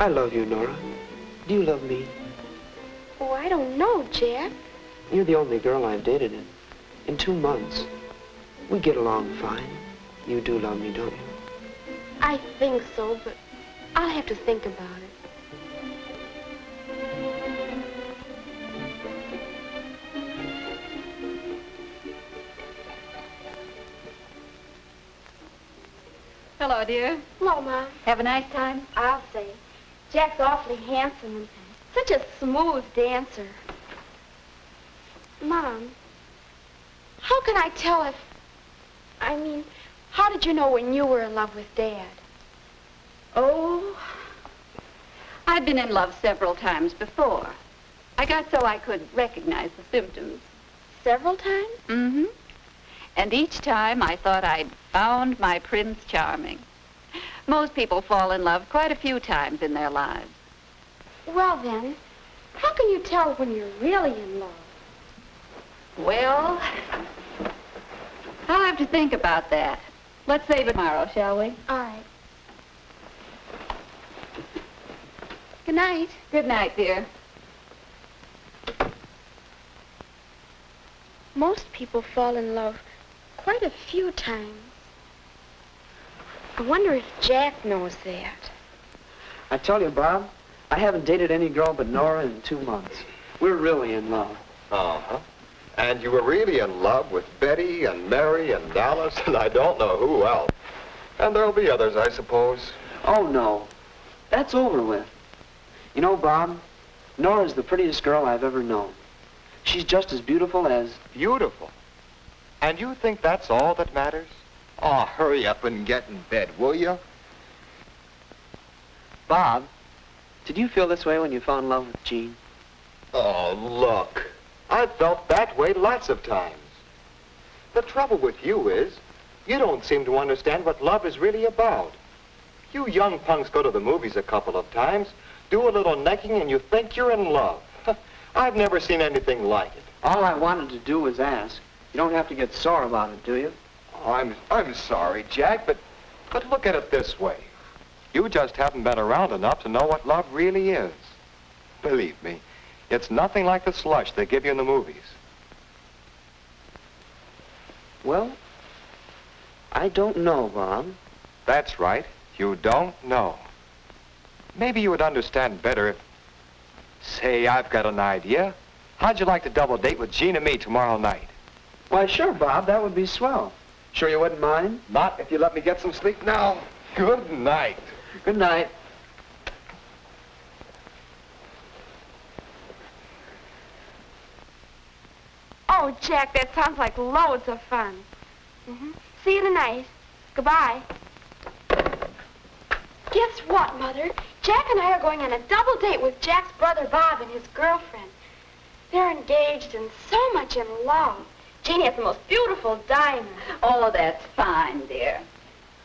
I love you, Nora. Do you love me? Oh, I don't know, Jack. You're the only girl I've dated in 2 months. We get along fine. You do love me, don't you? I think so, but I'll have to think about it. Hello, dear. Hello, Mom. Have a nice time? I'll say. Jack's awfully handsome and such a smooth dancer. Mom, how can I tell if... how did you know when you were in love with Dad? Oh, I'd been in love several times before. I got so I could recognize the symptoms. Several times? Mm-hmm. And each time I thought I'd found my Prince Charming. Most people fall in love quite a few times in their lives. Well, then, how can you tell when you're really in love? Well, I'll have to think about that. Let's save it tomorrow, shall we? All right. Good night. Good night, dear. Most people fall in love quite a few times. I wonder if Jack knows that. I tell you, Bob, I haven't dated any girl but Nora in 2 months. We're really in love. Uh-huh. And you were really in love with Betty and Mary and Dallas and I don't know who else. And there'll be others, I suppose. Oh, no. That's over with. You know, Bob, Nora's the prettiest girl I've ever known. She's just as beautiful as... Beautiful? And you think that's all that matters? Oh, hurry up and get in bed, will you? Bob, did you feel this way when you fell in love with Jean? Oh, look. I've felt that way lots of times. The trouble with you is, you don't seem to understand what love is really about. You young punks go to the movies a couple of times, do a little necking, and you think you're in love. I've never seen anything like it. All I wanted to do was ask. You don't have to get sore about it, do you? Oh, I'm sorry, Jack, but look at it this way. You just haven't been around enough to know what love really is. Believe me, it's nothing like the slush they give you in the movies. Well, I don't know, Bob. That's right. You don't know. Maybe you would understand better if... Say, I've got an idea. How'd you like to double date with Jean and me tomorrow night? Why, sure, Bob. That would be swell. Sure you wouldn't mind? Not if you let me get some sleep now. Good night. Good night. Oh, Jack, that sounds like loads of fun. See you tonight. Goodbye. Guess what, Mother? Jack and I are going on a double date with Jack's brother Bob and his girlfriend. They're engaged and so much in love. Jeannie has the most beautiful diamond. Oh, that's fine, dear.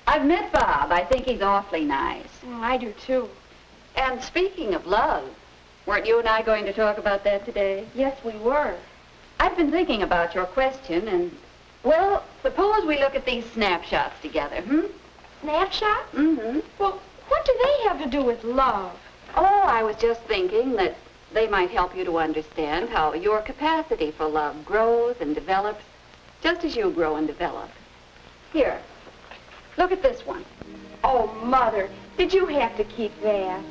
I've met Bob. I think he's awfully nice. Oh, I do, too. And speaking of love, weren't you and I going to talk about that today? Yes, we were. I've been thinking about your question and, well, suppose we look at these snapshots together, Snapshots? Mm-hmm. Well, what do they have to do with love? Oh, I was just thinking that they might help you to understand how your capacity for love grows and develops just as you grow and develop. Here, look at this one. Oh, Mother, did you have to keep that?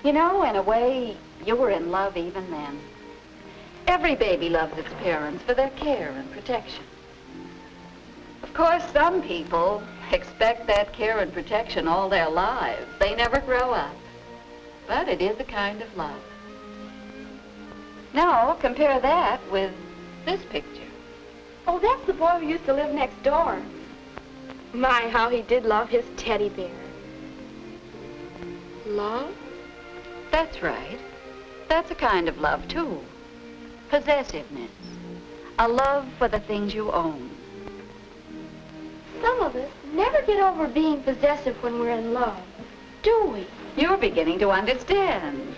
You know, in a way, you were in love even then. Every baby loves its parents for their care and protection. Of course, some people expect that care and protection all their lives. They never grow up. But it is a kind of love. Now, compare that with this picture. Oh, that's the boy who used to live next door. My, how he did love his teddy bear. Love? That's right. That's a kind of love, too. Possessiveness. A love for the things you own. Some of us never get over being possessive when we're in love, do we? You're beginning to understand.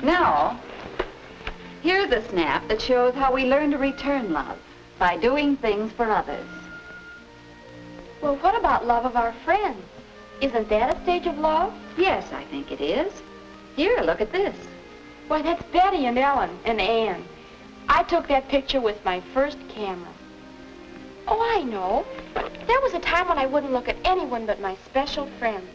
Now, here's a snap that shows how we learn to return love by doing things for others. Well, what about love of our friends? Isn't that a stage of love? Yes, I think it is. Here, look at this. Why, that's Betty and Ellen and Ann. I took that picture with my first camera. Oh, I know. There was a time when I wouldn't look at anyone but my special friend.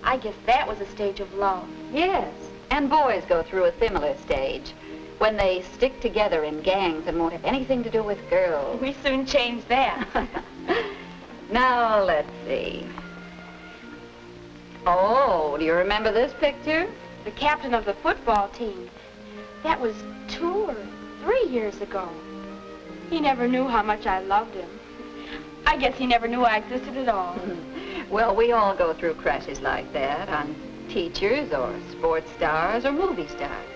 I guess that was a stage of love. Yes, and boys go through a similar stage when they stick together in gangs and won't have anything to do with girls. We soon changed that. Now, let's see. Oh, do you remember this picture? The captain of the football team. That was 2 or 3 years ago. He never knew how much I loved him. I guess he never knew I existed at all. Well, we all go through crushes like that on teachers or sports stars or movie stars.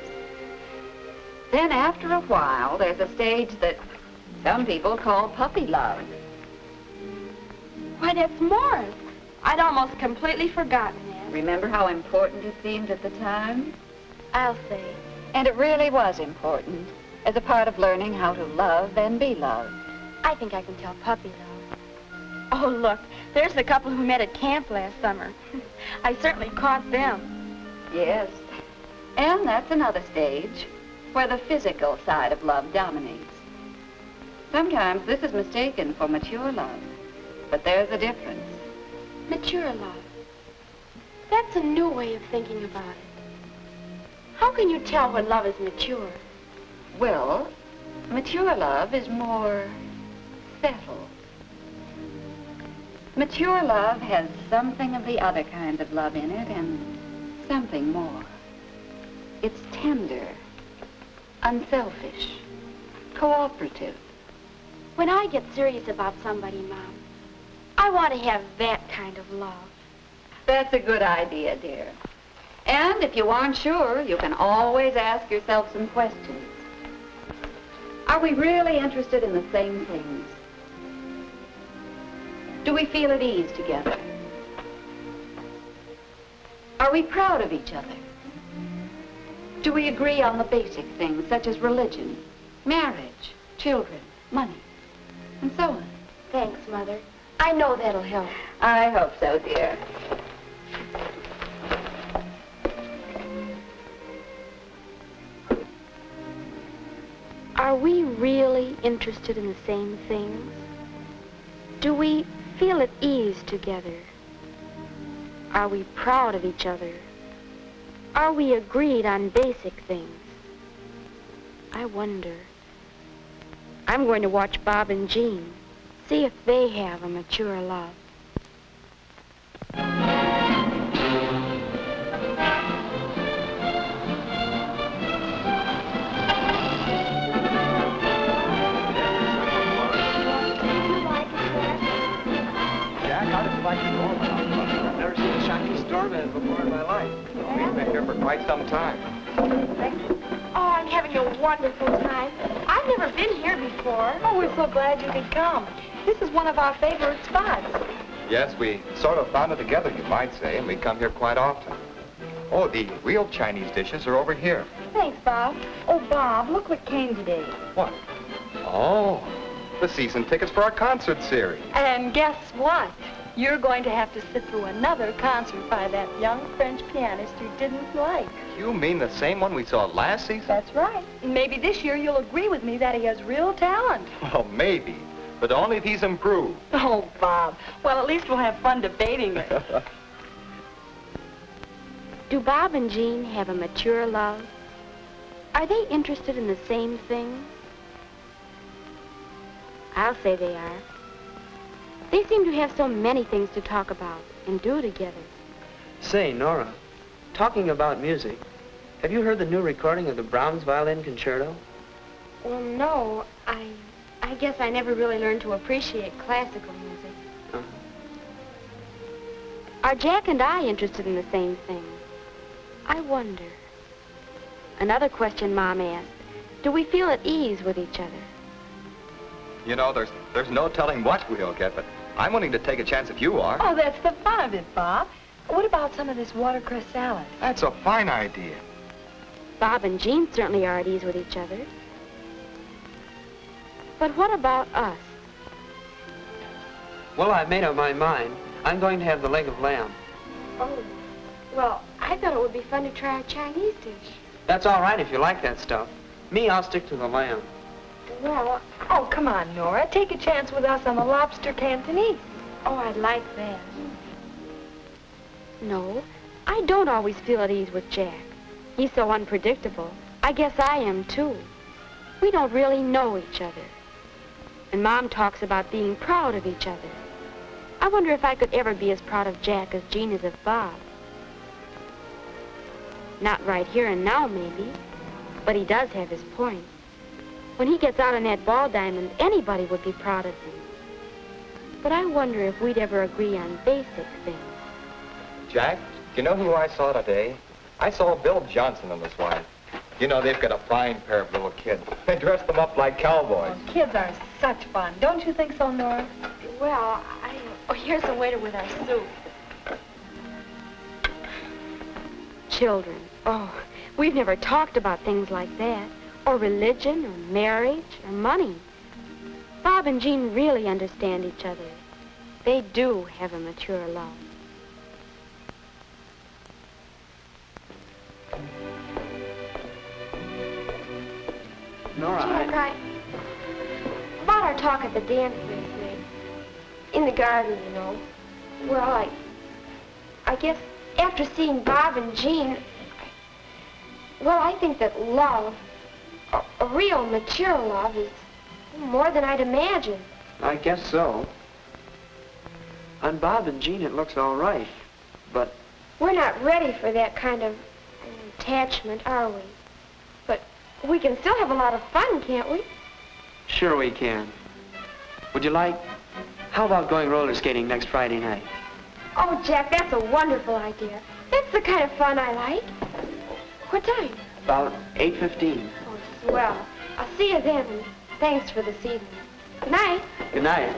Then after a while, there's a stage that some people call puppy love. Why, that's Morris. I'd almost completely forgotten that. Remember how important it seemed at the time? I'll say. And it really was important as a part of learning how to love and be loved. I think I can tell puppy love. Oh, look, there's the couple who met at camp last summer. I certainly caught them. Yes. And that's another stage where the physical side of love dominates. Sometimes this is mistaken for mature love, but there's a difference. Mature love. That's a new way of thinking about it. How can you tell when love is mature? Well, mature love is more settled. Mature love has something of the other kind of love in it and something more. It's tender, unselfish, cooperative. When I get serious about somebody, Mom, I want to have that kind of love. That's a good idea, dear. And if you aren't sure, you can always ask yourself some questions. Are we really interested in the same things? Do we feel at ease together? Are we proud of each other? Do we agree on the basic things such as religion, marriage, children, money, and so on? Thanks, Mother. I know that'll help. I hope so, dear. Are we really interested in the same things? Do we feel at ease together? Are we proud of each other? Are we agreed on basic things? I wonder. I'm going to watch Bob and Jean, see if they have a mature love. I've never seen a Chinese doorman before in my life. We've been here for quite some time. Oh, I'm having a wonderful time. I've never been here before. Oh, we're so glad you could come. This is one of our favorite spots. Yes, we sort of found it together, you might say, and we come here quite often. Oh, the real Chinese dishes are over here. Thanks, Bob. Oh, Bob, look what came today. What? Oh, the season tickets for our concert series. And guess what? You're going to have to sit through another concert by that young French pianist you didn't like. You mean the same one we saw last season? That's right. Maybe this year you'll agree with me that he has real talent. Well, maybe, but only if he's improved. Oh, Bob. Well, at least we'll have fun debating it. Do Bob and Jean have a mature love? Are they interested in the same things? I'll say they are. They seem to have so many things to talk about and do together. Say, Nora, talking about music, have you heard the new recording of the Brahms Violin Concerto? Well, no, I guess I never really learned to appreciate classical music. Uh-huh. Are Jack and I interested in the same things? I wonder. Another question Mom asked. Do we feel at ease with each other? You know, there's no telling what we'll get, but I'm willing to take a chance if you are. Oh, that's the fun of it, Bob. What about some of this watercress salad? That's a fine idea. Bob and Jean certainly are at ease with each other. But what about us? Well, I've made up my mind. I'm going to have the leg of lamb. Oh, well, I thought it would be fun to try a Chinese dish. That's all right if you like that stuff. Me, I'll stick to the lamb. Well, Oh, come on, Nora. Take a chance with us on the lobster Cantonese. oh, I'd like that. No, I don't always feel at ease with Jack. He's so unpredictable. I guess I am, too. We don't really know each other. And Mom talks about being proud of each other. I wonder if I could ever be as proud of Jack as Jean is of Bob. Not right here and now, maybe. But he does have his point. When he gets out on that ball diamond, anybody would be proud of him. But I wonder if we'd ever agree on basic things. Jack, do you know who I saw today? I saw Bill Johnson and his wife. You know, they've got a fine pair of little kids. They dress them up like cowboys. Oh, kids are such fun. Don't you think so, Nora? Well, oh, here's the waiter with our soup. Children. Oh, we've never talked about things like that. Or religion, or marriage, or money. Bob and Jean really understand each other. They do have a mature love. Nora, Jack, about our talk at the dance last night. In the garden, you know. Well, I guess after seeing Bob and Jean, I think that love, a real mature love, is more than I'd imagined. I guess so. On Bob and Jean, it looks all right. But We're not ready for that kind of attachment, are we? But we can still have a lot of fun, can't we? sure we can. Would you like... How about going roller skating next Friday night? Oh, Jack, that's a wonderful idea. That's the kind of fun I like. What time? About 8:15. Oh, swell. I'll see you then, and thanks for this evening. Good night. Good night.